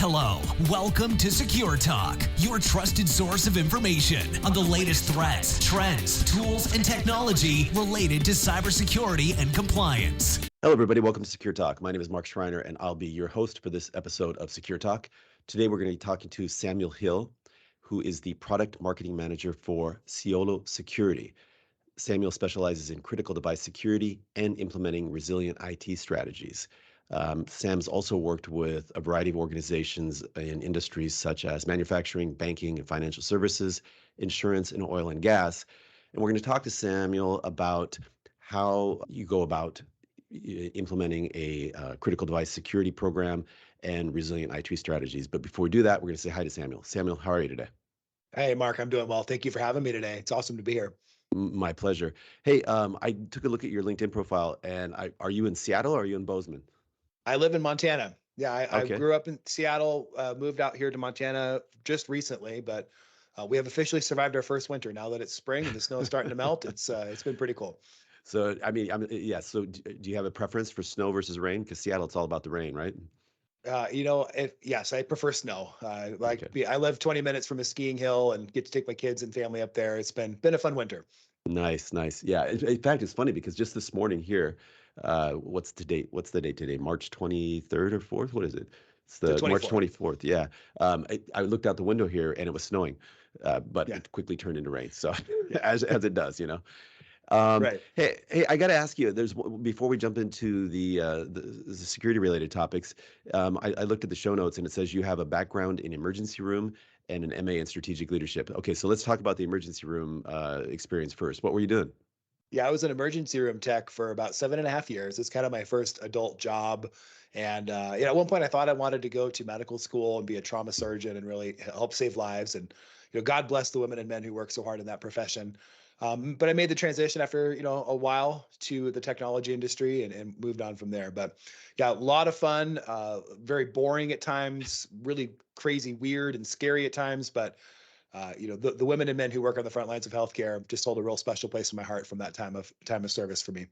Hello, welcome to Secure Talk, your trusted source of information on the latest threats, trends, tools, and technology related to cybersecurity and compliance. Hello, everybody. Welcome to Secure Talk. My name is Mark Schreiner, and I'll be your host for this episode of Secure Talk. Today, we're going to be talking to Samuel Hill, who is the Product Marketing Manager for Cyolo Security. Samuel specializes in critical device security and implementing resilient IT strategies. Sam's also worked with a variety of organizations in industries such as manufacturing, banking, and financial services, insurance, and oil and gas. And we're going to talk to Samuel about how you go about implementing a critical device security program and resilient IT strategies. But before we do that, we're going to say hi to Samuel. Samuel, how are you today? Hey, Mark, I'm doing well. Thank you for having me today. It's awesome to be here. My pleasure. Hey, I took a look at your LinkedIn profile, and are you in Seattle or are you in Bozeman? I live in Montana. Yeah, I Okay. grew up in Seattle, moved out here to Montana just recently, but we have officially survived our first winter. Now that it's spring and the snow is starting to melt, it's been pretty cool. So, yeah. So, do you have a preference for snow versus rain? Because Seattle, it's all about the rain, right? Yes, I prefer snow. Okay. I live 20 minutes from a skiing hill and get to take my kids and family up there. It's been a fun winter. Nice, nice. Yeah. In fact, it's funny because just this morning here, what's the date? What's the date today? March 23rd or 4th? What is it? It's the 24th. March 24th. Yeah. I looked out the window here and it was snowing, but Yeah. it quickly turned into rain. So as it does, you know. Right. Hey, I got to ask you. Before we jump into the security related topics. I looked at the show notes and it says you have a background in emergency room and an MA in strategic leadership. Okay, so let's talk about the emergency room experience first. What were you doing? Yeah, I was an emergency room tech for about 7.5 years. It's kind of my first adult job. And at one point I thought I wanted to go to medical school and be a trauma surgeon and really help save lives. And, God bless the women and men who work so hard in that profession. But I made the transition after, a while to the technology industry and moved on from there. But yeah, a lot of fun, very boring at times, really crazy, weird and scary at times. But the women and men who work on the front lines of healthcare just hold a real special place in my heart from that time of service for me.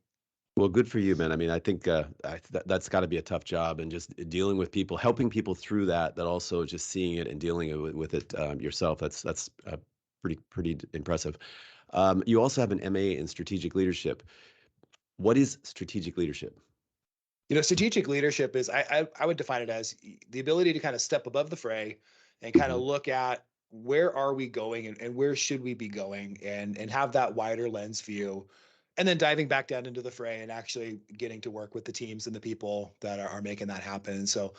Well, good for you, man. I mean, I think that's got to be a tough job, and just dealing with people, helping people through that. That also just seeing it and dealing with it yourself. That's pretty impressive. You also have an MA in strategic leadership. What is strategic leadership? Strategic leadership is I would define it as the ability to kind of step above the fray and kind of look at where are we going and where should we be going and have that wider lens view. And then diving back down into the fray and actually getting to work with the teams and the people that are making that happen. So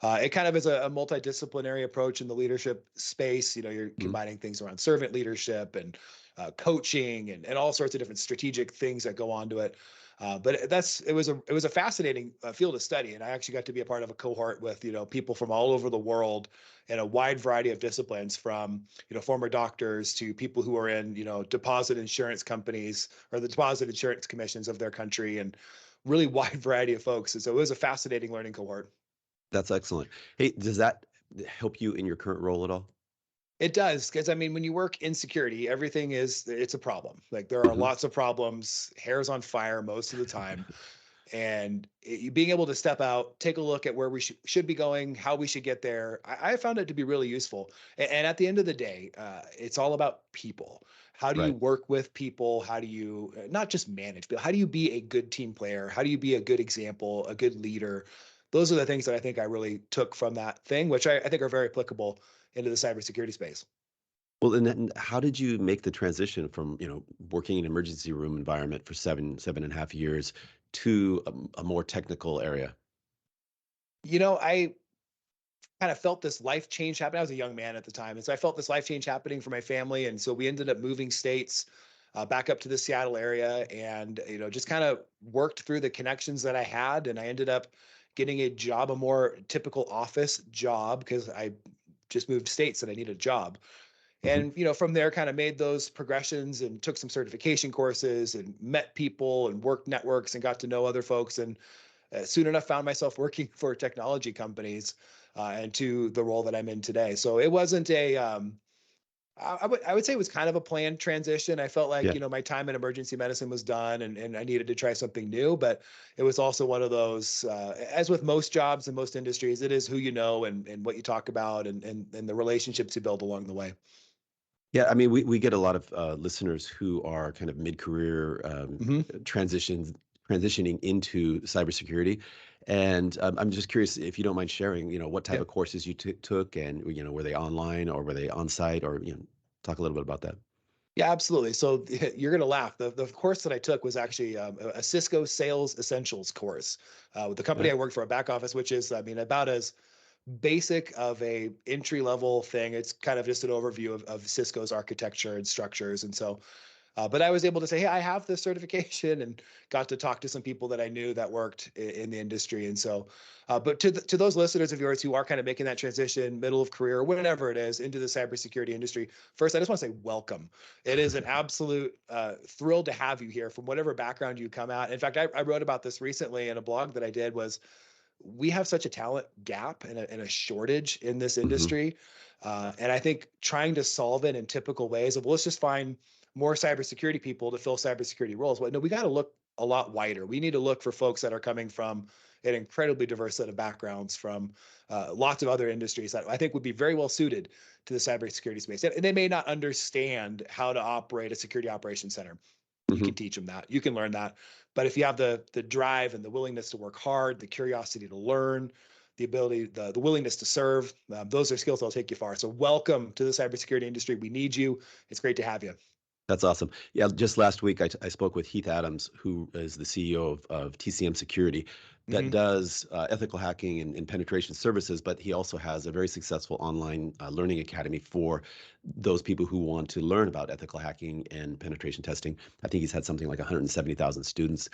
it kind of is a multidisciplinary approach in the leadership space. You're combining things around servant leadership and coaching and all sorts of different strategic things that go on to it. But it was a fascinating field of study, and I actually got to be a part of a cohort with people from all over the world in a wide variety of disciplines, from former doctors to people who are in deposit insurance companies or the deposit insurance commissions of their country, and really wide variety of folks. And so it was a fascinating learning cohort. That's excellent. Hey, does that help you in your current role at all? It does, because when you work in security, it's a problem. Like there are lots of problems, hair's on fire most of the time. And being able to step out, take a look at where we should be going, how we should get there, I found it to be really useful. And at the end of the day, it's all about people. How do you Right. work with people? How do you not just manage, but how do you be a good team player? How do you be a good example, a good leader? Those are the things that I think I really took from that thing, which I think are very applicable into the cybersecurity space. Well, and then how did you make the transition from, working in an emergency room environment for 7.5 years to a more technical area? I kind of felt this life change happen. I was a young man at the time. And so I felt this life change happening for my family. And so we ended up moving states back up to the Seattle area and, just kind of worked through the connections that I had. And I ended up getting a job, a more typical office job, because I just moved states and I needed a job. Mhm. And, from there kind of made those progressions and took some certification courses and met people and worked networks and got to know other folks. And soon enough found myself working for technology companies and to the role that I'm in today. So it wasn't I would say it was kind of a planned transition. I felt like, Yeah. my time in emergency medicine was done and I needed to try something new, but it was also one of those, as with most jobs in most industries, it is who you know and what you talk about and the relationships you build along the way. Yeah, I mean, we get a lot of listeners who are kind of mid-career Mhm. transitioning into cybersecurity, and I'm just curious if you don't mind sharing, what type Yeah. of courses you took, and were they online or were they on site, or talk a little bit about that. Yeah, absolutely. So you're going to laugh. The course that I took was actually a Cisco Sales Essentials course with the company Yeah. I worked for, a back office, which is, I mean, about as basic of a entry level thing. It's kind of just an overview of Cisco's architecture and structures. And so but I was able to say, hey, I have this certification and got to talk to some people that I knew that worked in the industry. And so, but to those listeners of yours who are kind of making that transition, middle of career, whatever it is, into the cybersecurity industry, first, I just want to say welcome. It is an absolute thrill to have you here from whatever background you come at. In fact, I wrote about this recently in a blog that I did was we have such a talent gap and a shortage in this Hmm. industry. And I think trying to solve it in typical ways of, well, let's just find more cybersecurity people to fill cybersecurity roles. Well, no, we got to look a lot wider. We need to look for folks that are coming from an incredibly diverse set of backgrounds from lots of other industries that I think would be very well suited to the cybersecurity space. And they may not understand how to operate a security operations center. You Hmm. can teach them that. You can learn that. But if you have the drive and the willingness to work hard, the curiosity to learn, the ability, the willingness to serve, those are skills that'll take you far. So welcome to the cybersecurity industry. We need you. It's great to have you. That's awesome. Yeah, just last week I spoke with Heath Adams, who is the CEO of TCM Security, that Hmm. does ethical hacking and penetration services, but he also has a very successful online learning academy for those people who want to learn about ethical hacking and penetration testing. I think he's had something like 170,000 students.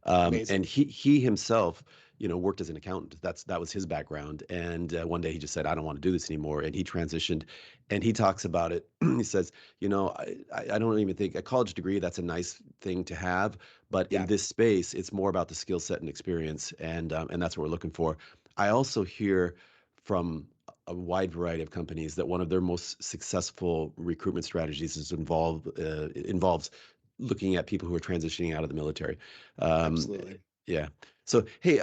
Amazing. And he himself, worked as an accountant. That was his background. And one day he just said, "I don't want to do this anymore." And he transitioned, and he talks about it. He says, I don't even think a college degree, that's a nice thing to have, but in Yeah. this space, it's more about the skill set and experience, and that's what we're looking for. I also hear from a wide variety of companies that one of their most successful recruitment strategies involves looking at people who are transitioning out of the military. Um, Absolutely. yeah. So, hey,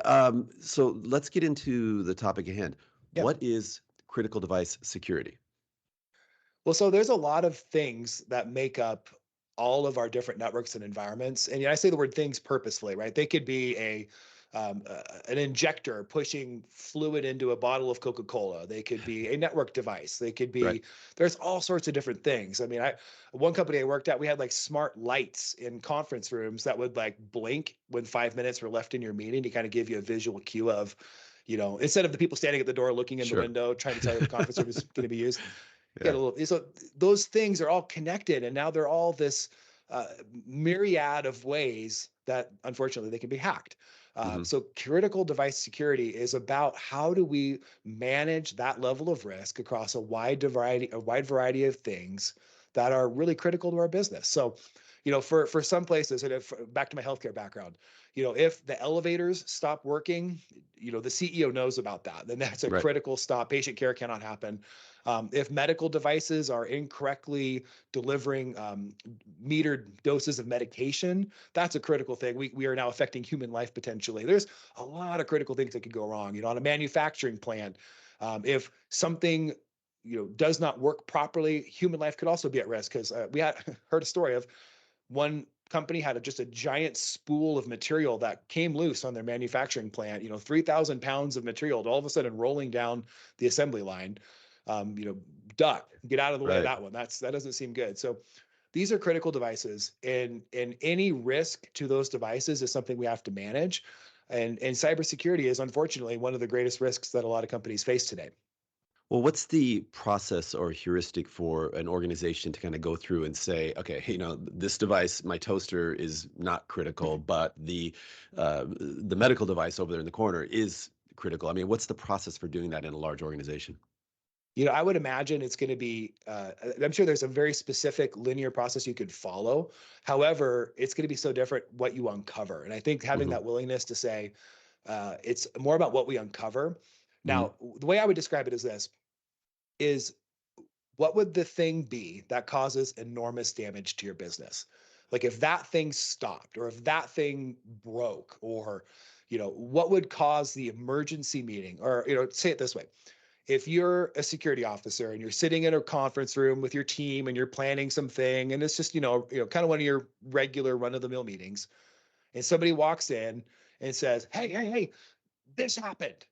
so let's get into the topic at hand. Yeah. What is critical device security? Well, so there's a lot of things that make up all of our different networks and environments. And I say the word things purposefully, right? They could be an injector pushing fluid into a bottle of Coca-Cola. They could be a network device. They could Right. be, there's all sorts of different things. I mean, one company I worked at, we had like smart lights in conference rooms that would like blink when 5 minutes were left in your meeting to kind of give you a visual cue of, instead of the people standing at the door looking in the Sure. window trying to tell you the conference room is going to be used. Get Yeah. a little, so those things are all connected and now they're all this uh, myriad of ways that unfortunately they can be hacked. Hmm. So critical device security is about how do we manage that level of risk across a wide variety of things that are really critical to our business. So for some places, and if back to my healthcare background, if the elevators stop working, the CEO knows about that, then that's a Right. critical stop. Patient care cannot happen. If medical devices are incorrectly delivering metered doses of medication, that's a critical thing. We are now affecting human life potentially. There's a lot of critical things that could go wrong. On a manufacturing plant, if something does not work properly, human life could also be at risk because we had heard a story of one company had just a giant spool of material that came loose on their manufacturing plant, 3,000 pounds of material all of a sudden rolling down the assembly line. um, you know, duck, get out of the way of Right. that one. That doesn't seem good. So these are critical devices, and any risk to those devices is something we have to manage. And cybersecurity is unfortunately one of the greatest risks that a lot of companies face today. Well, what's the process or heuristic for an organization to kind of go through and say, okay, this device, my toaster, is not critical, but the medical device over there in the corner is critical. I mean, what's the process for doing that in a large organization? I would imagine it's going to be, I'm sure there's a very specific linear process you could follow. However, it's going to be so different what you uncover. And I think having Hmm. that willingness to say, it's more about what we uncover. Hmm. Now, the way I would describe it is this, is what would the thing be that causes enormous damage to your business? Like if that thing stopped or if that thing broke or, what would cause the emergency meeting or, say it this way. If you're a security officer and you're sitting in a conference room with your team and you're planning something and it's just, kind of one of your regular run of the mill meetings and somebody walks in and says, hey, this happened.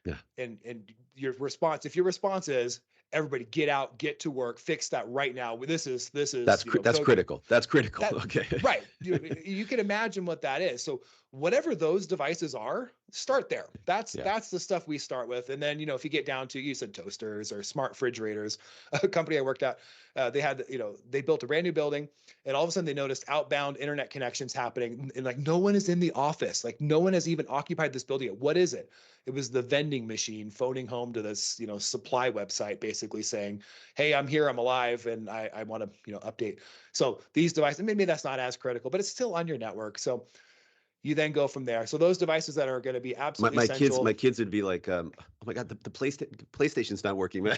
Yeah. And your response, if your response is everybody get out, get to work, fix that right now. This is That's critical. That's critical. that Okay. right. You can imagine what that is. So whatever those devices are, start there. That's Yeah. that's the stuff we start with. And then, if you get down to, you said toasters or smart refrigerators, a company I worked at, they had, they built a brand new building and all of a sudden they noticed outbound internet connections happening and like no one is in the office. Like no one has even occupied this building yet. What is it? It was the vending machine phoning home to this, supply website, basically saying, hey, I'm here, I'm alive, and I want to, update. So these devices, maybe that's not as critical, but it's still on your network. So you then go from there. So those devices that are going to be absolutely My essential. kids would be like, oh my God, the PlayStation's not working, man.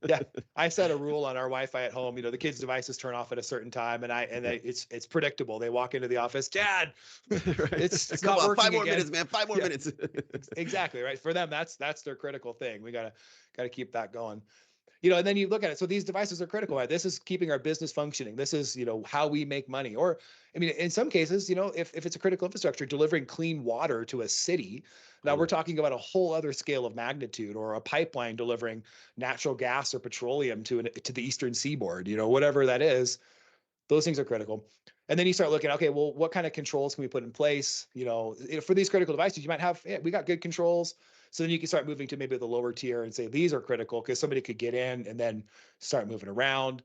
Yeah, I set a rule on our Wi-Fi at home. The kids' devices turn off at a certain time, and it's predictable. They walk into the office, Dad, it's Come not on, working 5 more again. minutes, man. 5 more Yeah, minutes. exactly right. For them, that's their critical thing. We gotta keep that going. And then you look at it. So these devices are critical, right? This is keeping our business functioning. This is, how we make money. Or, I mean, in some cases, if it's a critical infrastructure, delivering clean water to a city, now we're talking about a whole other scale of magnitude, or a pipeline delivering natural gas or petroleum to the Eastern Seaboard, whatever that is. Those things are critical. And then you start looking, okay, well, what kind of controls can we put in place? For these critical devices, you might have, we got good controls. So then you can start moving to maybe the lower tier and say, these are critical because somebody could get in and then start moving around.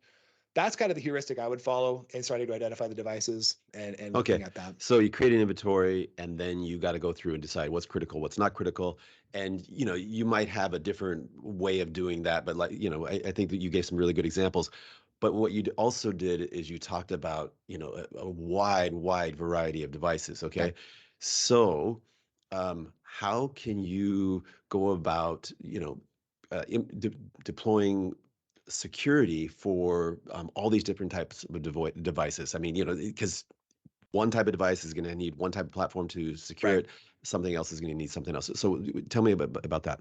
That's kind of the heuristic I would follow in starting to identify the devices and Okay. looking at that. So you create an inventory and then you got to go through and decide what's critical, what's not critical. And, you might have a different way of doing that, but I think that you gave some really good examples. But what you also did is you talked about, a wide variety of devices. Okay. Okay. So, how can you go about, deploying security for all these different types of devices? I mean, because one type of device is going to need one type of platform to secure Right. it. Something else is going to need something else. So tell me about that.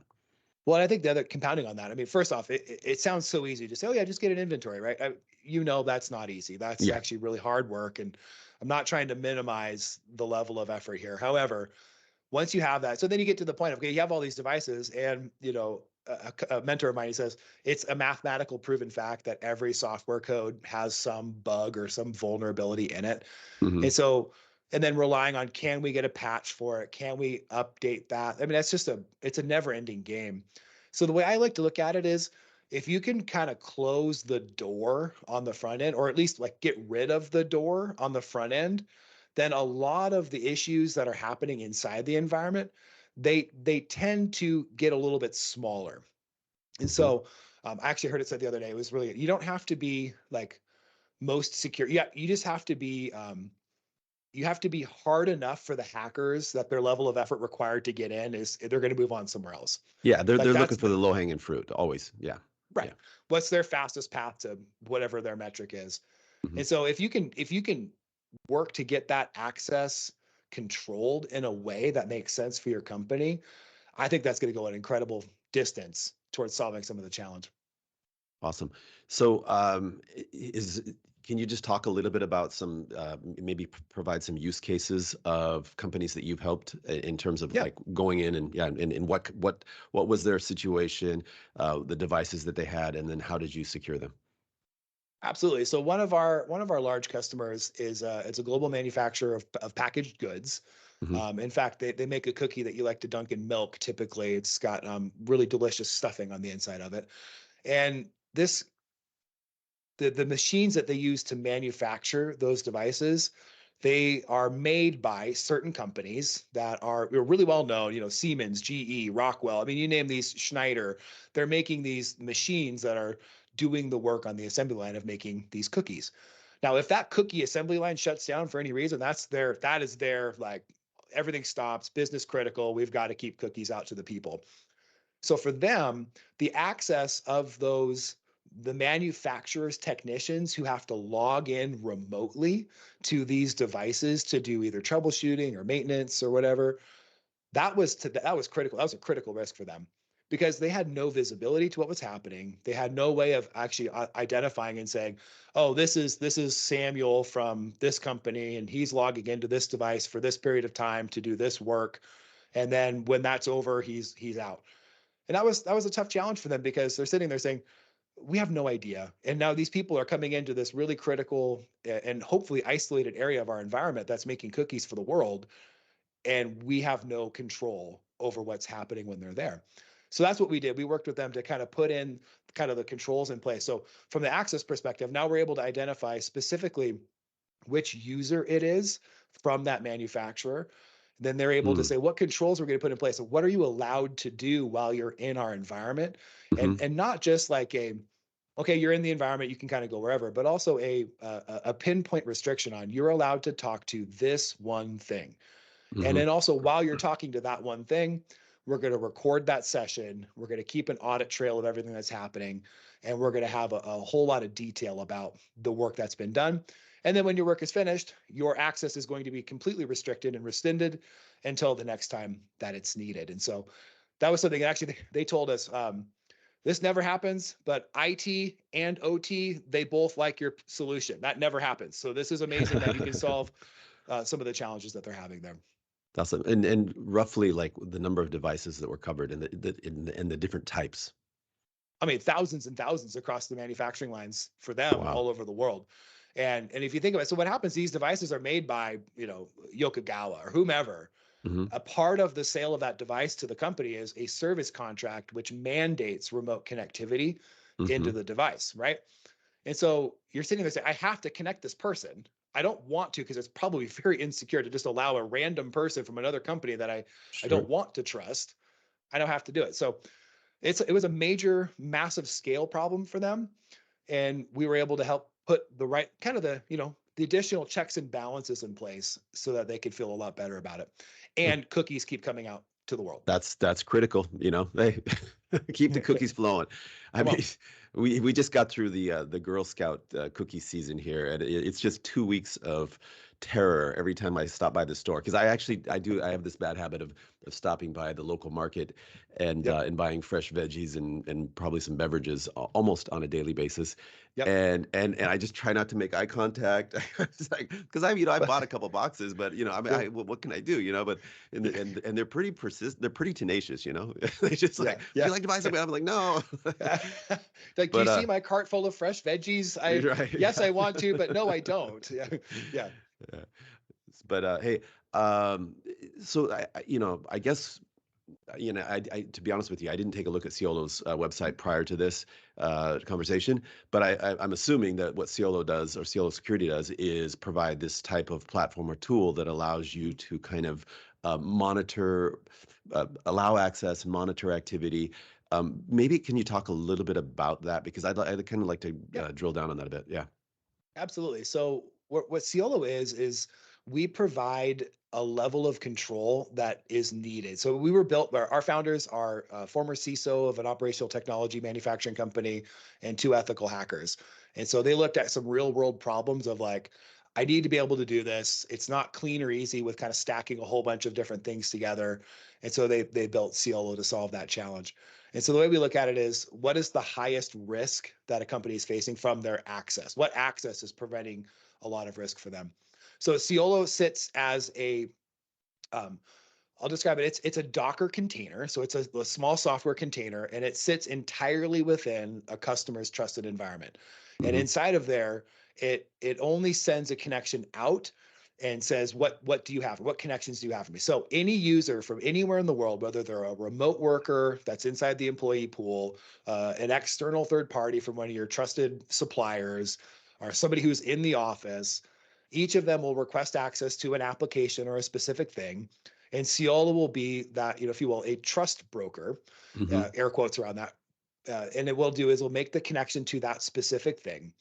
Well, I think the other compounding on that, I mean, first off, it sounds so easy to say, oh yeah, just get an inventory, right? That's not easy. That's Yeah. actually really hard work. And I'm not trying to minimize the level of effort here. However, once you have that, so then you get to the point of, okay, you have all these devices and, a mentor of mine, he says, it's a mathematical proven fact that every software code has some bug or some vulnerability in it. Hmm. And so, and then relying on, can we get a patch for it? Can we update that? I mean, it's a never ending game. So the way I like to look at it is, if you can kind of close the door on the front end, or at least like get rid of the door on the front end, then a lot of the issues that are happening inside the environment, they tend to get a little bit smaller. And Hmm. so I actually heard it said the other day, it was really, you don't have to be like most secure. Yeah, you just have to be you have to be hard enough for the hackers that their level of effort required to get in is they're going to move on somewhere else. Yeah, Like they're that's looking for the low hanging fruit always. Yeah. right. Yeah. What's their fastest path to whatever their metric is. Hmm. And so if you can work to get that access controlled in a way that makes sense for your company, I think that's going to go an incredible distance towards solving some of the challenge. Awesome. So, can you just talk a little bit about some, maybe provide some use cases of companies that you've helped in terms of Yeah. like going in and and what was their situation, the devices that they had, and then how did you secure them? Absolutely. So one of our large customers is it's a global manufacturer of packaged goods. Hmm. In fact, they make a cookie that you like to dunk in milk. Typically, it's got really delicious stuffing on the inside of it. And the machines that they use to manufacture those devices, they are made by certain companies that are really well known. Siemens, GE, Rockwell. I mean, you name these, Schneider. They're making these machines that are doing the work on the assembly line of making these cookies. Now, if that cookie assembly line shuts down for any reason, that is their like everything stops, business critical. We've got to keep cookies out to the people. So for them, the access of those the manufacturer's technicians who have to log in remotely to these devices to do either troubleshooting or maintenance or whatever, that was critical. That was a critical risk for them because they had no visibility to what was happening. They had no way of actually identifying and saying, "Oh, this is Samuel from this company, and he's logging into this device for this period of time to do this work, and then when that's over, he's out." And that was a tough challenge for them because they're sitting there saying, "We have no idea." And now these people are coming into this really critical and hopefully isolated area of our environment that's making cookies for the world, and we have no control over what's happening when they're there. So that's what we did. We worked with them to kind of put in kind of the controls in place. So from the access perspective, now we're able to identify specifically which user it is from that manufacturer. Then they're able to Mm. say what controls we're going to put in place. So what are you allowed to do while you're in our environment? Hmm. And not just like okay, you're in the environment, you can kind of go wherever, but also a pinpoint restriction on you're allowed to talk to this one thing. And Hmm. then also, while you're talking to that one thing, we're going to record that session. We're going to keep an audit trail of everything that's happening. And we're going to have a whole lot of detail about the work that's been done. And then when your work is finished, your access is going to be completely restricted and rescinded until the next time that it's needed. And so that was something that actually they told us this never happens, but IT and OT, they both like your solution. That never happens. So this is amazing that you can solve some of the challenges that they're having there. That's and roughly like the number of devices that were covered in the different types. I mean, thousands and thousands across the manufacturing lines for them Wow. all over the world. And if you think about it, so what happens, these devices are made by, Yokogawa or whomever. Hmm. A part of the sale of that device to the company is a service contract, which mandates remote connectivity into Hmm. the device, right? And so you're sitting there saying, I have to connect this person. I don't want to because it's probably very insecure to just allow a random person from another company that I Sure. don't want to trust. I don't have to do it. So it was a major, massive scale problem for them, and we were able to help put the right kind of the additional checks and balances in place so that they could feel a lot better about it. And cookies keep coming out to the world. That's critical. They keep the cookies flowing. I Come mean, on. we just got through the Girl Scout cookie season here, and it's just 2 weeks of terror every time I stop by the store because I have this bad habit of stopping by the local market Yep. and buying fresh veggies and probably some beverages almost on a daily basis. Yep. And I just try not to make eye contact. It's like because I bought a couple boxes, but I mean Yeah. what can I do? But and they're pretty persistent. They're pretty tenacious. They just like, Yeah. would you Yeah. like to buy something? I'm like, no. Like, do you But see my cart full of fresh veggies? right, Yes, yeah. I want to, but no, I don't. Yeah. Yeah. Yeah. But hey, so I guess to be honest with you, I didn't take a look at Ciolo's website prior to this conversation, but I'm assuming that what Ciolo does or Ciolo Security does is provide this type of platform or tool that allows you to kind of monitor, allow access, and monitor activity. Maybe can you talk a little bit about that because I'd kind of like to Yeah. drill down on that a bit. Yeah. Absolutely. So what Ciolo is we provide a level of control that is needed. So we were built. Our founders are former CISO of an operational technology manufacturing company and two ethical hackers. And so they looked at some real world problems of like, I need to be able to do this. It's not clean or easy with kind of stacking a whole bunch of different things together. And so they built Ciolo to solve that challenge. And so the way we look at it is what is the highest risk that a company is facing from their access? What access is preventing a lot of risk for them? So Ciolo sits as um, I'll describe it. It's a Docker container. So it's a small software container and it sits entirely within a customer's trusted environment. And Hmm. inside of there, it only sends a connection out and says, what do you have? What connections do you have for me? So any user from anywhere in the world, whether they're a remote worker that's inside the employee pool, an external third party from one of your trusted suppliers, or somebody who's in the office, each of them will request access to an application or a specific thing. And Ciolo will be that, if you will, a trust broker, Hmm. air quotes around that. And it will do is we'll make the connection to that specific thing.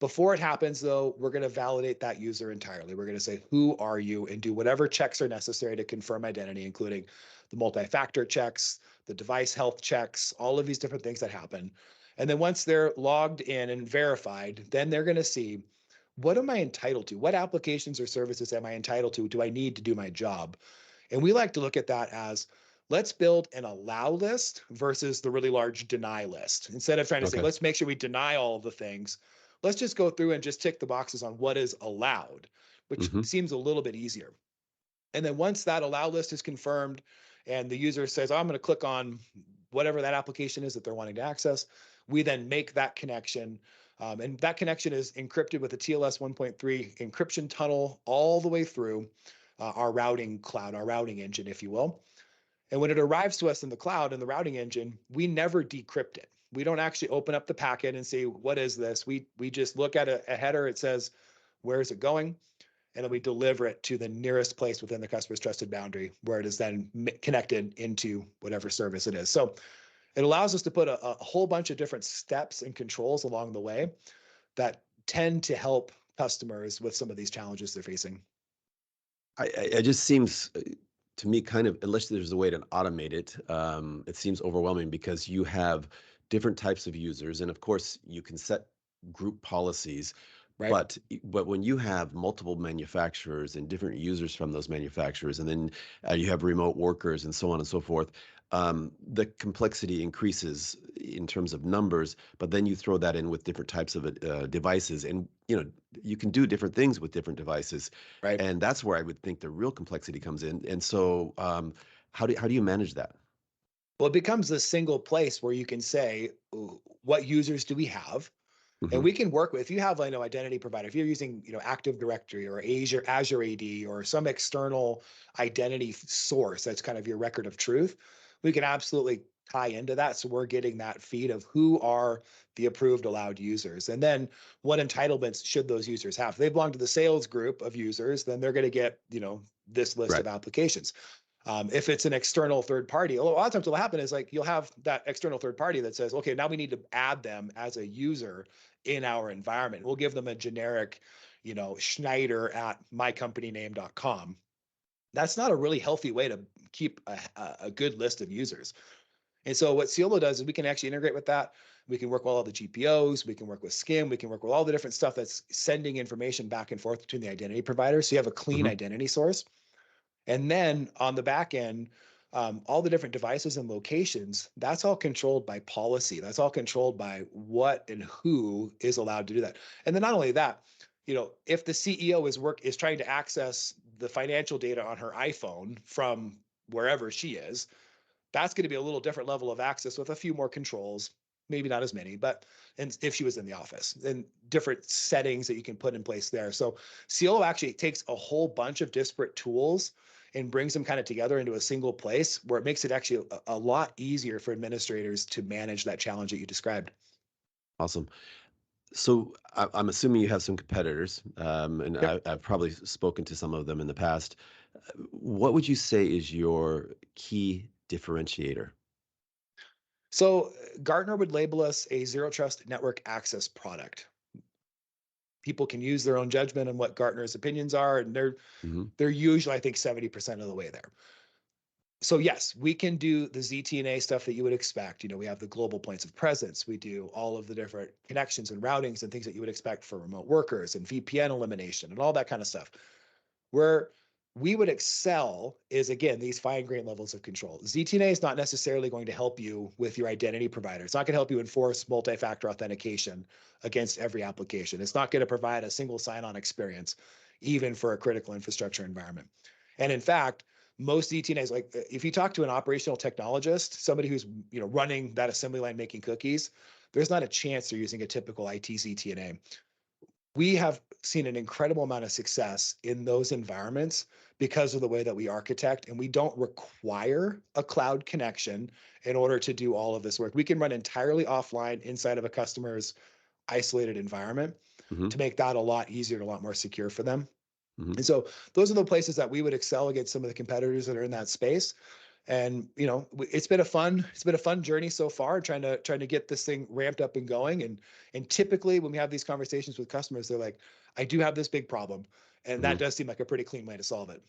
Before it happens, though, we're going to validate that user entirely. We're going to say, who are you? And do whatever checks are necessary to confirm identity, including the multi-factor checks, the device health checks, all of these different things that happen. And then once they're logged in and verified, then they're going to see, what am I entitled to? What applications or services am I entitled to? Do I need to do my job? And we like to look at that as, let's build an allow list versus the really large deny list. Instead of trying to say, Okay. let's make sure we deny all of the things, let's just go through and just tick the boxes on what is allowed, which Hmm. seems a little bit easier. And then once that allow list is confirmed and the user says, oh, I'm going to click on whatever that application is that they're wanting to access, we then make that connection. And that connection is encrypted with a TLS 1.3 encryption tunnel all the way through our routing cloud, our routing engine, if you will. And when it arrives to us in the cloud in the routing engine, we never decrypt it. We don't actually open up the packet and say, what is this? We just look at a header. It says, where is it going? And then we deliver it to the nearest place within the customer's trusted boundary where it is then connected into whatever service it is. So it allows us to put a whole bunch of different steps and controls along the way that tend to help customers with some of these challenges they're facing. It just seems to me kind of, unless there's a way to automate it, it seems overwhelming because you have different types of users, and of course you can set group policies. Right. But when you have multiple manufacturers and different users from those manufacturers, and then you have remote workers and so on and so forth, the complexity increases in terms of numbers. But then you throw that in with different types of devices, and you can do different things with different devices, Right. and that's where I would think the real complexity comes in. And so, how do you manage that? Well, it becomes a single place where you can say, what users do we have? And Hmm. we can work with, if you have, identity provider, if you're using, Active Directory or Azure AD or some external identity source, that's kind of your record of truth, we can absolutely tie into that. So we're getting that feed of who are the approved allowed users. And then what entitlements should those users have? If they belong to the sales group of users, then they're going to get, this list Right. of applications. If it's an external third party, a lot of times what'll happen is like you'll have that external third party that says, okay, now we need to add them as a user in our environment. We'll give them a generic, Schneider at mycompanyname.com. That's not a really healthy way to keep a good list of users. And so what Cyolo does is we can actually integrate with that. We can work with all the GPOs, we can work with SCIM, we can work with all the different stuff that's sending information back and forth between the identity providers. So you have a clean Hmm. identity source. And then on the back end, all the different devices and locations, that's all controlled by policy. That's all controlled by what and who is allowed to do that. And then not only that, if the CEO is trying to access the financial data on her iPhone from wherever she is, that's going to be a little different level of access with a few more controls, maybe not as many, but and if she was in the office, and different settings that you can put in place there. So Cielo actually takes a whole bunch of disparate tools and brings them kind of together into a single place where it makes it actually a lot easier for administrators to manage that challenge that you described. Awesome. So I'm assuming you have some competitors, and Yep. I've probably spoken to some of them in the past. What would you say is your key differentiator? So Gartner would label us a zero trust network access product. People can use their own judgment on what Gartner's opinions are, and Hmm. they're usually, I think, 70% of the way there. So yes, we can do the ZTNA stuff that you would expect. We have the global points of presence. We do all of the different connections and routings and things that you would expect for remote workers and VPN elimination and all that kind of stuff. Where we would excel is, again, these fine grained levels of control. ZTNA is not necessarily going to help you with your identity provider. It's not going to help you enforce multi-factor authentication against every application. It's not going to provide a single sign-on experience, even for a critical infrastructure environment. And in fact, most ZTNAs, like if you talk to an operational technologist, somebody who's running that assembly line making cookies, there's not a chance they're using a typical IT ZTNA. We have seen an incredible amount of success in those environments because of the way that we architect, and we don't require a cloud connection in order to do all of this work. We can run entirely offline inside of a customer's isolated environment Hmm. to make that a lot easier and a lot more secure for them. Hmm. And so those are the places that we would excel against some of the competitors that are in that space. And it's been a fun journey so far, trying to get this thing ramped up and going. And typically when we have these conversations with customers, they're like, I do have this big problem, and that Mhm. does seem like a pretty clean way to solve it.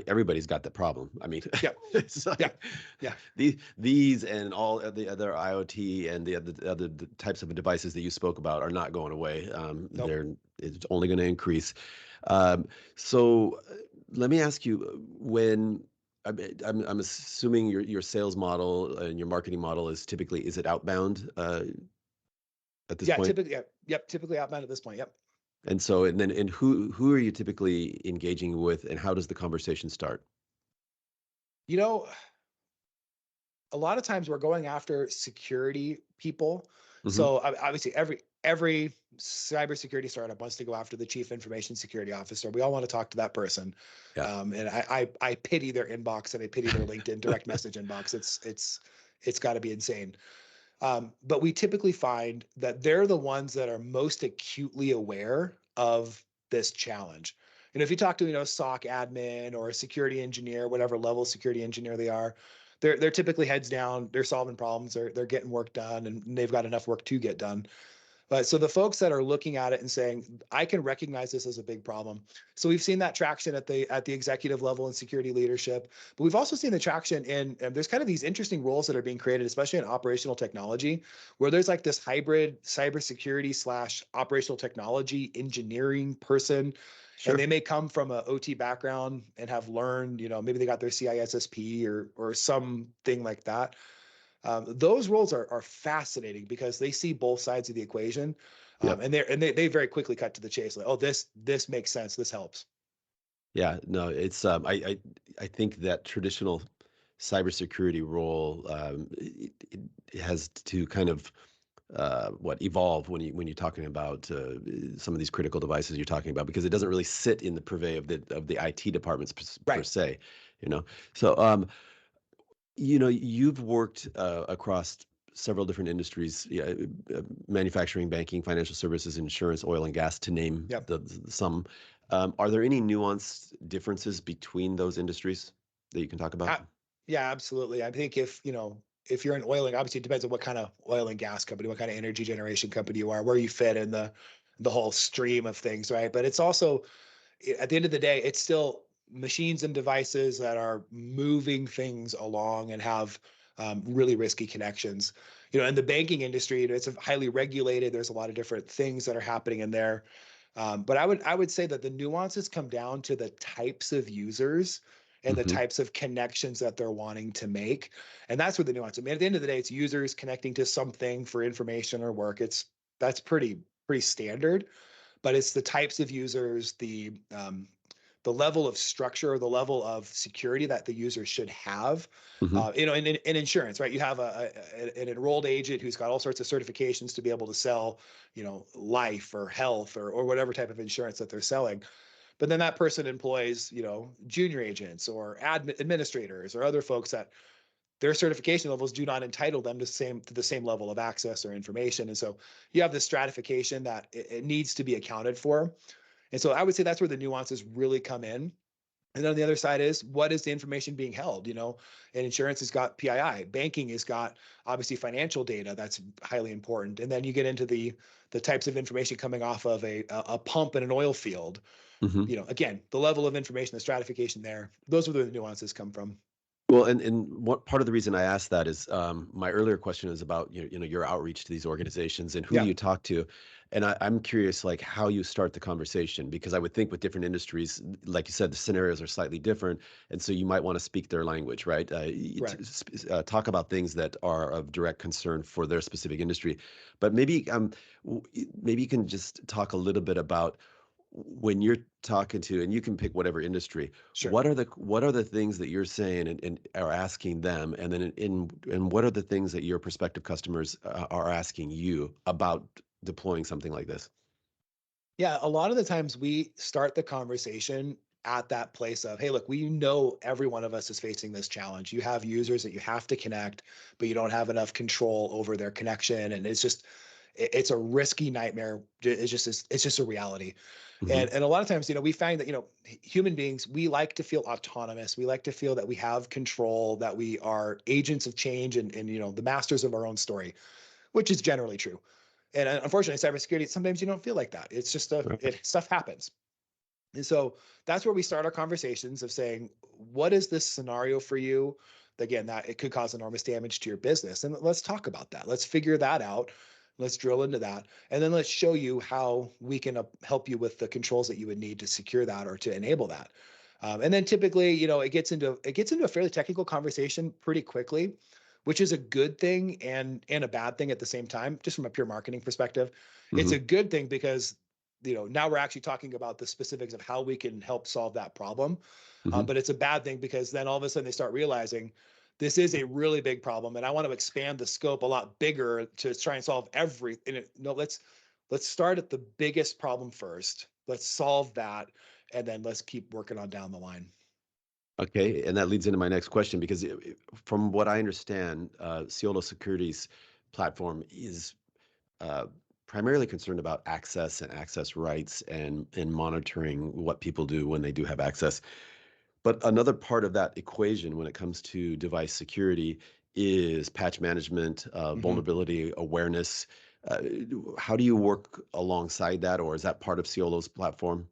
Everybody's got that problem. I mean, Yeah, it's yeah, like yeah. these and all of the other IoT and the other types of devices that you spoke about are not going away. Nope. It's only going to increase. Um, so let me ask you, when I'm assuming your sales model and your marketing model is it outbound at this Yeah, point? typically, yeah, yep, typically outbound at this point. Yep. And so and who are you typically engaging with, and how does the conversation start? You know, a lot of times we're going after security people. Hmm. So obviously every cybersecurity startup wants to go after the chief information security officer. We all want to talk to that person. Yeah. And I pity their inbox, and I pity their LinkedIn direct message inbox. It's got to be insane. But we typically find that they're the ones that are most acutely aware of this challenge. And if you talk to, SOC admin or a security engineer, whatever level security engineer they are, they're typically heads down, they're solving problems, they're getting work done, and they've got enough work to get done. But so the folks that are looking at it and saying, I can recognize this as a big problem. So we've seen that traction at the executive level in security leadership, but we've also seen the traction in, and there's kind of these interesting roles that are being created, especially in operational technology, where there's like this hybrid cybersecurity slash operational technology engineering person. And Sure. they may come from a OT background and have learned, maybe they got their CISSP or something like that. Those roles are fascinating because they see both sides of the equation, Yep. and they very quickly cut to the chase. Like, oh, this makes sense. This helps. Yeah, no, it's I think that traditional cybersecurity role it has to kind of evolve when you're talking about some of these critical devices you're talking about, because it doesn't really sit in the purvey of the IT departments per Right. se, you know. So you've worked across several different industries, yeah, manufacturing, banking, financial services, insurance, oil and gas, to name Yep. some. Are there any nuanced differences between those industries that you can talk about? Yeah, absolutely. I think if you're in oil, and obviously it depends on what kind of oil and gas company, what kind of energy generation company you are, where you fit in the whole stream of things, right? But it's also, at the end of the day, it's still machines and devices that are moving things along and have really risky connections. In the banking industry, it's highly regulated. There's a lot of different things that are happening in there. But I would say that the nuances come down to the types of users and the Hmm. types of connections that they're wanting to make. And that's where the nuance. I mean, at the end of the day, it's users connecting to something for information or work. That's pretty standard, but it's the types of users, the level of structure, the level of security that the user should have. Hmm. In insurance, right? You have an enrolled agent who's got all sorts of certifications to be able to sell, life or health or whatever type of insurance that they're selling. But then that person employs, junior agents or administrators or other folks that their certification levels do not entitle them to the same level of access or information. And so you have this stratification that it needs to be accounted for. And so I would say that's where the nuances really come in. And then on the other side is, what is the information being held? And insurance has got PII, banking has got obviously financial data that's highly important. And then you get into the types of information coming off of a pump in an oil field. Hmm. Again, the level of information, the stratification there, those are where the nuances come from. Well, and what part of the reason I asked that is, my earlier question is about your outreach to these organizations and who do Yeah, you talk to, and I'm curious like how you start the conversation, because I would think with different industries, like you said, the scenarios are slightly different, and so you might want to speak their language, right? correct. Talk about things that are of direct concern for their specific industry, but maybe you can just talk a little bit about when you're talking to, and you can pick whatever industry, Sure. what are the things that you're saying and are asking them, and then and what are the things that your prospective customers are asking you about deploying something like this? Yeah, a lot of the times we start the conversation at that place of, hey, look, we know every one of us is facing this challenge. You have users that you have to connect, but you don't have enough control over their connection. And it's a risky nightmare. It's just a reality. Hmm. And a lot of times, we find that, human beings, we like to feel autonomous. We like to feel that we have control, that we are agents of change and the masters of our own story, which is generally true. And unfortunately, cybersecurity, sometimes you don't feel like that. It's just stuff happens. And so that's where we start our conversations of saying, what is this scenario for you? Again, that it could cause enormous damage to your business. And let's talk about that. Let's figure that out. Let's drill into that. And then let's show you how we can help you with the controls that you would need to secure that or to enable that. And then typically, it gets into a fairly technical conversation pretty quickly, which is a good thing and a bad thing at the same time, just from a pure marketing perspective. It's Hmm. a good thing because now we're actually talking about the specifics of how we can help solve that problem. Hmm. But it's a bad thing because then all of a sudden they start realizing this is a really big problem, and I want to expand the scope a lot bigger to try and solve everything. No, let's start at the biggest problem first. Let's solve that, and then let's keep working on down the line. Okay, and that leads into my next question because from what I understand, Cyolo Security's platform is uh, primarily concerned about access and access rights and monitoring what people do when they do have access. But another part of that equation when it comes to device security is patch management, Mhm. vulnerability awareness. Uh, how do you work alongside that, or is that part of Cyolo's platform?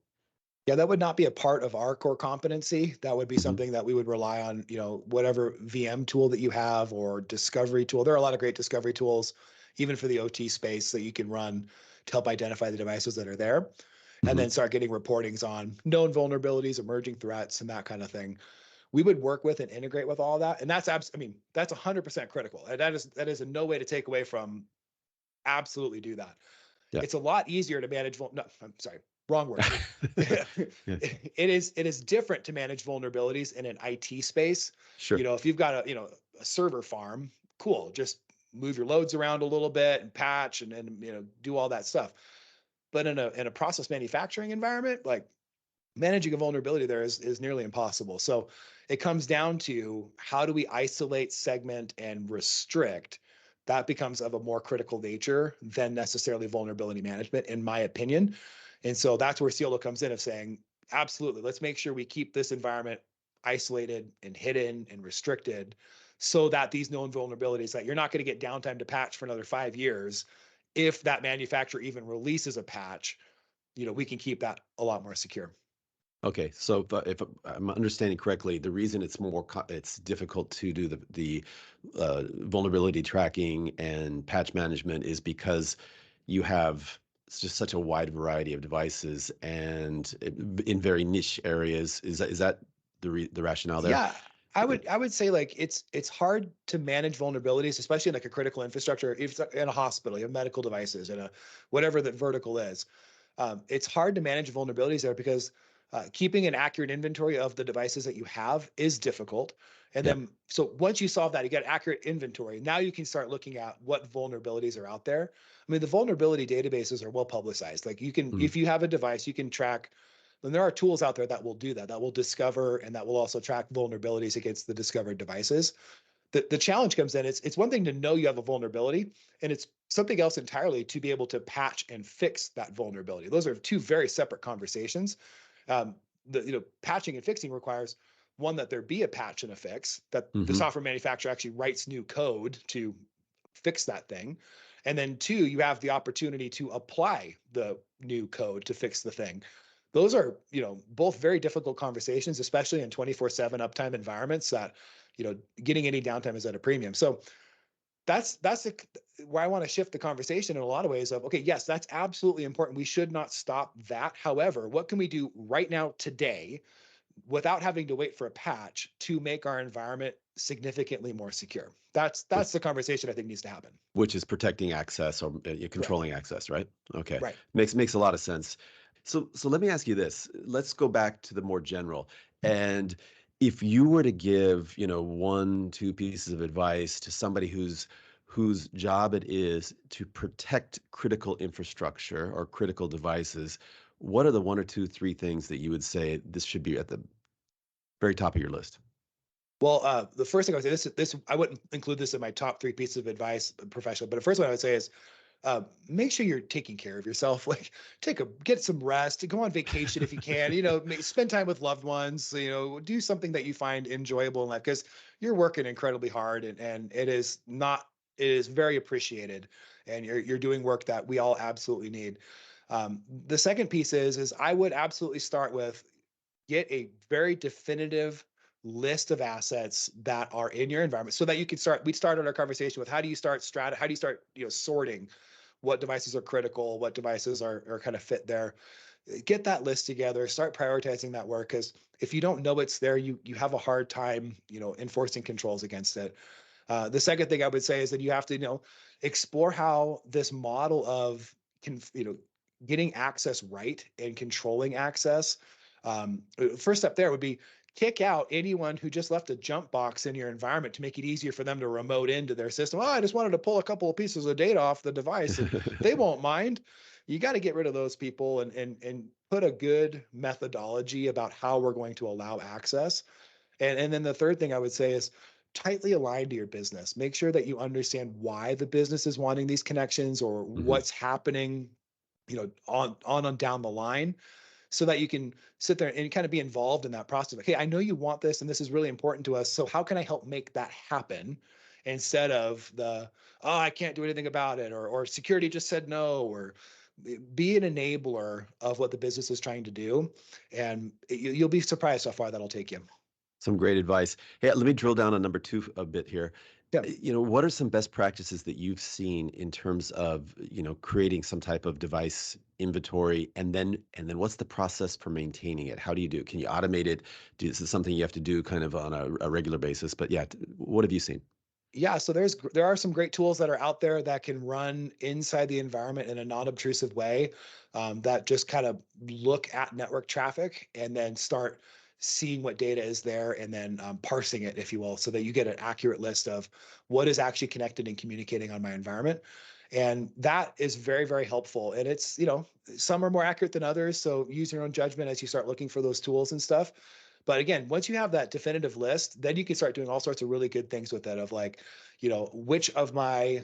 Yeah, that would not be a part of our core competency. That would be Hmm. something that we would rely on, whatever VM tool that you have or discovery tool. There are a lot of great discovery tools, even for the OT space, that you can run to help identify the devices that are there, and Hmm. then start getting reportings on known vulnerabilities, emerging threats, and that kind of thing. We would work with and integrate with all of that, and that's 100% critical. And that is in no way to take away from absolutely do that. Yeah. It's a lot easier to manage. No, I'm sorry, wrong word. Yeah. It is different to manage vulnerabilities in an IT space. Sure. If you've got a server farm, cool, just move your loads around a little bit and patch and do all that stuff. But in a process manufacturing environment, like managing a vulnerability there is nearly impossible. So it comes down to how do we isolate, segment, and restrict. That becomes of a more critical nature than necessarily vulnerability management, in my opinion. And so that's where Cyolo comes in of saying, absolutely, let's make sure we keep this environment isolated and hidden and restricted so that these known vulnerabilities that you're not going to get downtime to patch for another 5 years. If that manufacturer even releases a patch, we can keep that a lot more secure. Okay, so if I'm understanding correctly, the reason it's difficult to do the vulnerability tracking and patch management is because you have just such a wide variety of devices and in very niche areas. Is that the rationale there? Yeah, I would say like it's hard to manage vulnerabilities, especially in like a critical infrastructure. If it's in a hospital, you have medical devices and a whatever the vertical is. It's hard to manage vulnerabilities there because keeping an accurate inventory of the devices that you have is difficult. And Yeah. then, so once you solve that, you get accurate inventory. Now you can start looking at what vulnerabilities are out there. I mean, the vulnerability databases are well publicized. Like Mhm. if you have a device, you can track. Then there are tools out there that will do that, that will discover and that will also track vulnerabilities against the discovered devices. The challenge comes in, it's one thing to know you have a vulnerability, and it's something else entirely to be able to patch and fix that vulnerability. Those are two very separate conversations. um, Patching and fixing requires one, that there be a patch and a fix, that the Mhm. software manufacturer actually writes new code to fix that thing, and then two, you have the opportunity to apply the new code to fix the thing. Those are both very difficult conversations, especially in 24/7 uptime environments that getting any downtime is at a premium. So that's where I want to shift the conversation in a lot of ways of, okay, yes, that's absolutely important. We should not stop that. However, what can we do right now today without having to wait for a patch to make our environment significantly more secure? That's the conversation I think needs to happen. Which is protecting access or Correct. controlling access, right? Okay, Right. makes a lot of sense. So let me ask you this. Let's go back to the more general. And if you were to give, one, two pieces of advice to somebody whose job it is to protect critical infrastructure or critical devices, what are the one or two, three things that you would say this should be at the very top of your list? Well, the first thing I would say, this I wouldn't include this in my top three pieces of advice professional, but the first one I would say is make sure you're taking care of yourself. Like get some rest, go on vacation if you can, spend time with loved ones, do something that you find enjoyable in life, because you're working incredibly hard, and it is very appreciated, and you're doing work that we all absolutely need. The second piece is I would absolutely start with, get a very definitive list of assets that are in your environment, so that you can start. We started our conversation with, how do you start sorting what devices are critical, what devices are kind of fit there. Get that list together, start prioritizing that work, because if you don't know it's there, you have a hard time enforcing controls against it. The second thing I would say is that you have to explore how this model of getting access right and controlling access. First step there would be, kick out anyone who just left a jump box in your environment to make it easier for them to remote into their system. Oh, I just wanted to pull a couple of pieces of data off the device, and they won't mind. You got to get rid of those people, and put a good methodology about how we're going to allow access. And then the third thing I would say is, tightly aligned to your business. Make sure that you understand why the business is wanting these connections, or Mhm. what's happening, on down the line, so that you can sit there and kind of be involved in that process. Like, hey, I know you want this, and this is really important to us. So how can I help make that happen? Instead of oh, I can't do anything about it, or security just said no, or be an enabler of what the business is trying to do. And you'll be surprised how far that'll take you. Some great advice. Hey, let me drill down on number two a bit here. Yeah. What are some best practices that you've seen in terms of, creating some type of device inventory, and then what's the process for maintaining it? How do you do it? Can you automate it? Is this something you have to do kind of on a regular basis? But yeah, what have you seen? Yeah, so there are some great tools that are out there that can run inside the environment in a non-obtrusive way, that just kind of look at network traffic and then start seeing what data is there, and then parsing it, if you will, so that you get an accurate list of what is actually connected and communicating on my environment. And that is very, very helpful. And it's, some are more accurate than others. So use your own judgment as you start looking for those tools and stuff. But again, once you have that definitive list, then you can start doing all sorts of really good things with it, of like, which of my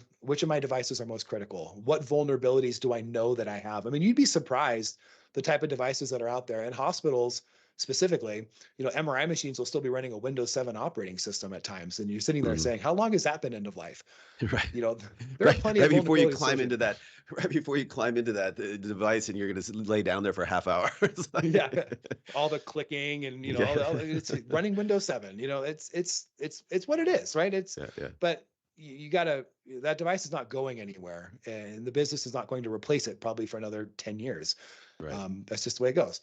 devices are most critical? What vulnerabilities do I know that I have? I mean, you'd be surprised the type of devices that are out there. In hospitals specifically, MRI machines will still be running a Windows 7 operating system at times. And you're sitting there Mhm. saying, how long has that been end of life? Right. You know, there are Right. plenty Right of before you vulnerabilities climb into associated. that, right before you climb into that device, and you're going to lay down there for a half hour. It's Yeah, like- all the clicking, and it's yeah. running Windows 7. It's what it is, right? Yeah. Yeah. But you gotta, that device is not going anywhere, and the business is not going to replace it probably for another 10 years. Right. That's just the way it goes.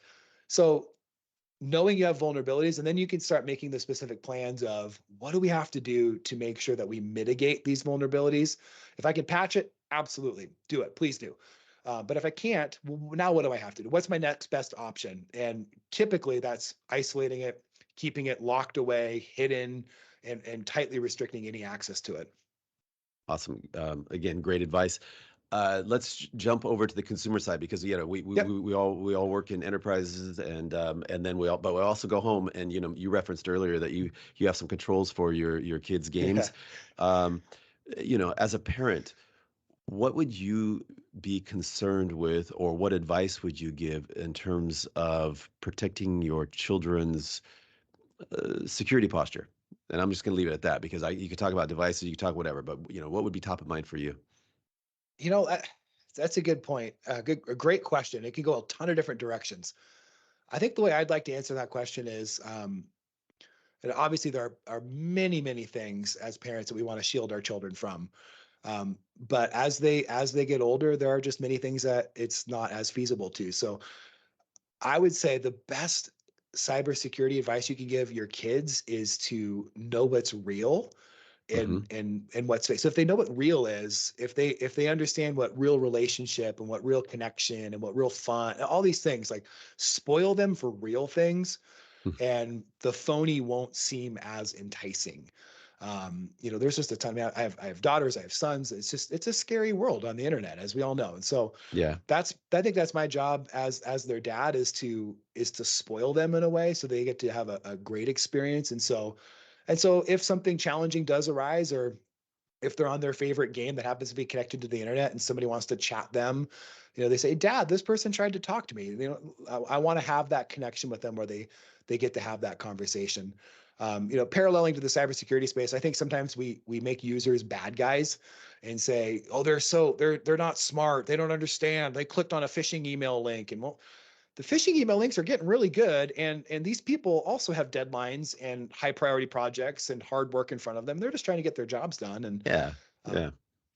So knowing you have vulnerabilities, and then you can start making the specific plans of, what do we have to do to make sure that we mitigate these vulnerabilities. If I can patch it, absolutely do it, please do. But if I can't, now what do I have to do? What's my next best option? And typically that's isolating it, keeping it locked away, hidden, and tightly restricting any access to it. Awesome. Again, great advice. Let's jump over to the consumer side, because Yep. we all work in enterprises, and then but we also go home, and you referenced earlier that you have some controls for your kids' Yeah. games. Um, as a parent, what would you be concerned with, or what advice would you give in terms of protecting your children's security posture? And I'm just going to leave it at that, because you could talk about devices, you could talk whatever, but what would be top of mind for you? You know, uh, that's a good point. A great question. It can go a ton of different directions. I think the way I'd like to answer that question is, and obviously there are many, many things as parents that we want to shield our children from. But as they get older, there are just many things that it's not as feasible to. So I would say the best cybersecurity advice you can give your kids is to know what's real, Hmm. and what's fake. So if they know what real is, if they understand what real relationship and what real connection and what real fun, all these things, like, spoil them for real things, and the phony won't seem as enticing. There's just a ton. I have daughters, I have sons. It's a scary world on the internet, as we all know. And so Yeah. I think that's my job as their dad, is to spoil them in a way so they get to have a great experience. And so if something challenging does arise, or if they're on their favorite game that happens to be connected to the internet and somebody wants to chat them, they say, Dad, this person tried to talk to me. I want to have that connection with them where they get to have that conversation. Paralleling to the cybersecurity space, I think sometimes we make users bad guys and say, oh, they're not smart. They don't understand. They clicked on a phishing email link. And well, the phishing email links are getting really good. And these people also have deadlines and high priority projects and hard work in front of them. They're just trying to get their jobs done. And, Yeah. um, Yeah.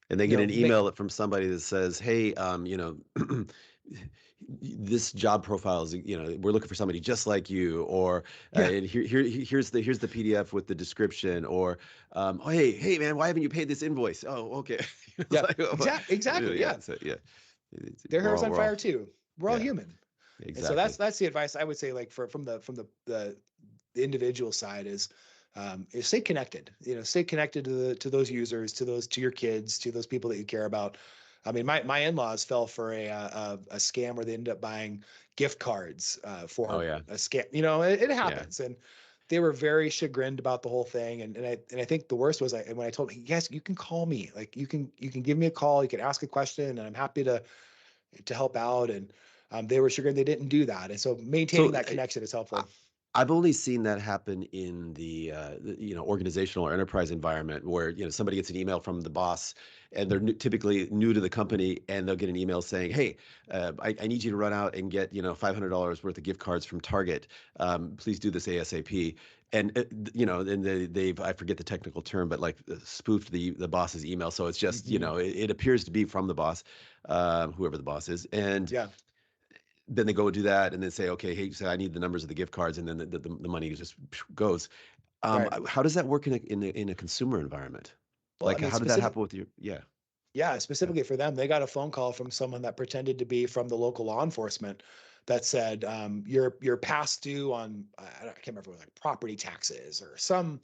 And they you get know, an email from somebody that says, "Hey, this job profile is, we're looking for somebody just like you," or yeah, and here's the PDF with the description, or oh, hey man, why haven't you paid this invoice? Oh, okay. It's yeah, like, oh, exactly. yeah, Yeah. so yeah, Their we're hair's all on we're all fire too. We're all yeah, human. And so exactly. that's the advice I would say, like from the individual side is stay connected. Stay connected to those users, to your kids, to those people that you care about. I mean, my in-laws fell for a scam where they ended up buying gift cards Oh for yeah, a scam. It yeah. happens, and they were very chagrined about the whole thing. And I think the worst was when I told them, yes, you can call me, like you can give me a call, you can ask a question, and I'm happy to help out. And they were chagrined they didn't do that. And so maintaining So that connection is I- helpful. I've only seen that happen in organizational or enterprise environment where somebody gets an email from the boss and they're typically new to the company, and they'll get an email saying, "Hey, I need you to run out and get $500 worth of gift cards from Target. Please do this ASAP." And and they've, I forget the technical term, but like spoofed the boss's email, so it's just Mhm. it appears to be from the boss, whoever the boss is, and Yeah. then they go do that and then say, okay, hey, so I need the numbers of the gift cards, and then the money just goes. Right. How does that work in a consumer environment? Well, I Like, mean, how did that happen with your? Yeah, yeah, yeah, specifically for them, they got a phone call from someone that pretended to be from the local law enforcement that said, you're past due on, I can't remember, like property taxes or some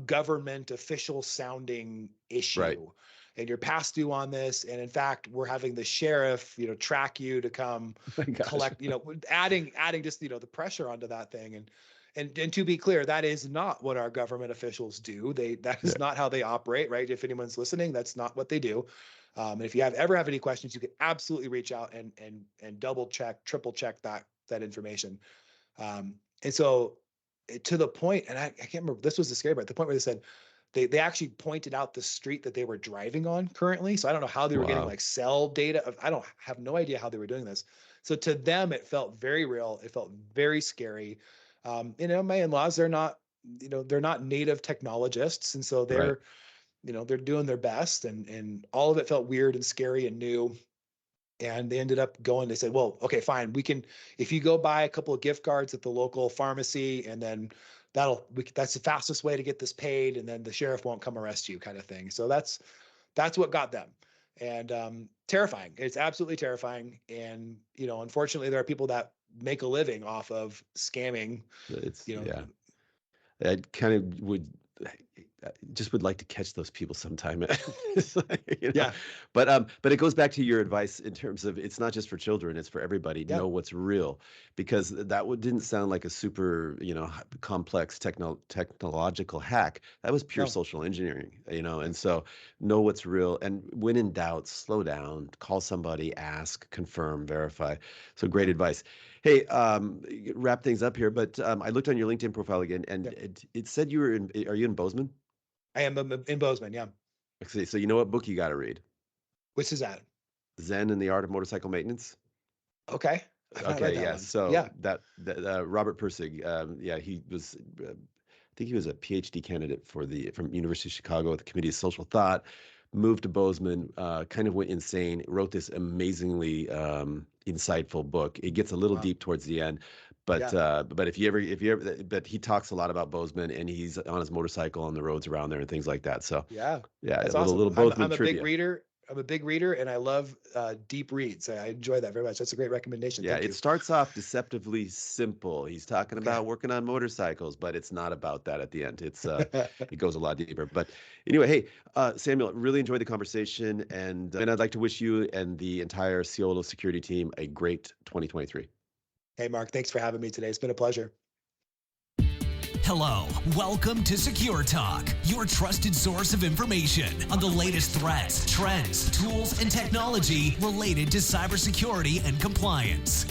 government official sounding right. issue. And you're past due on this. And in fact, we're having the sheriff, track you to come Oh my gosh. collect, adding just, the pressure onto that thing. And to be clear, that is not what our government officials do. That Yeah. is not how they operate, right? If anyone's listening, that's not what they do. And if you ever have any questions, you can absolutely reach out and double check, triple check that information. And so to the point, and I can't remember, this was the scary part, the point where they said they actually pointed out the street that they were driving on currently. So I don't know how they were getting Wow. like cell data. I don't have no idea how they were doing this. So to them, it felt very real. It felt very scary. My in-laws, they're not native technologists. And so Right. they're doing their best, and all of it felt weird and scary and new. And they ended up going, they said, well, okay, fine. If you go buy a couple of gift cards at the local pharmacy, and then that's the fastest way to get this paid. And then the sheriff won't come arrest you, kind of thing. So that's what got them. And terrifying. It's absolutely terrifying. And, unfortunately, there are people that make a living off of scamming, It's you know, yeah. I kind of just would like to catch those people sometime. It's like, yeah, but it goes back to your advice in terms of it's not just for children, it's for everybody. yeah, Know what's real, because didn't sound like a super, complex technological hack. That was pure no, social engineering, yeah. and so know what's real. And when in doubt, slow down, call somebody, ask, confirm, verify. So great advice. Hey, wrap things up here, but I looked on your LinkedIn profile again, and Yeah. it said you were in. Are you in Bozeman? I am in Bozeman. Yeah. Okay, so you know what book you got to read? Which is that? Zen and the Art of Motorcycle Maintenance. Okay. I've not read Okay, that yeah. one. So Yeah. that Robert Persig, yeah, he was. I think he was a PhD candidate from University of Chicago with the Committee of Social Thought. Moved to Bozeman, kind of went insane. Wrote this amazingly insightful book. It gets a little Wow. deep towards the end, but Yeah. but he talks a lot about Bozeman, and he's on his motorcycle on the roads around there and things like that. So Yeah. yeah, a That's little awesome. little I'm Bozeman I'm a big trivia. reader. I'm a big reader, and I love deep reads. I enjoy that very much. That's a great recommendation. Yeah, Thank it you. starts off deceptively simple. He's talking Okay. about working on motorcycles, but it's not about that at the end. It goes a lot deeper. But anyway, hey, Samuel, really enjoyed the conversation, and I'd like to wish you and the entire Cyolo Security team a great 2023. Hey, Mark, thanks for having me today. It's been a pleasure. Hello, welcome to Secure Talk, your trusted source of information on the latest threats, trends, tools, and technology related to cybersecurity and compliance.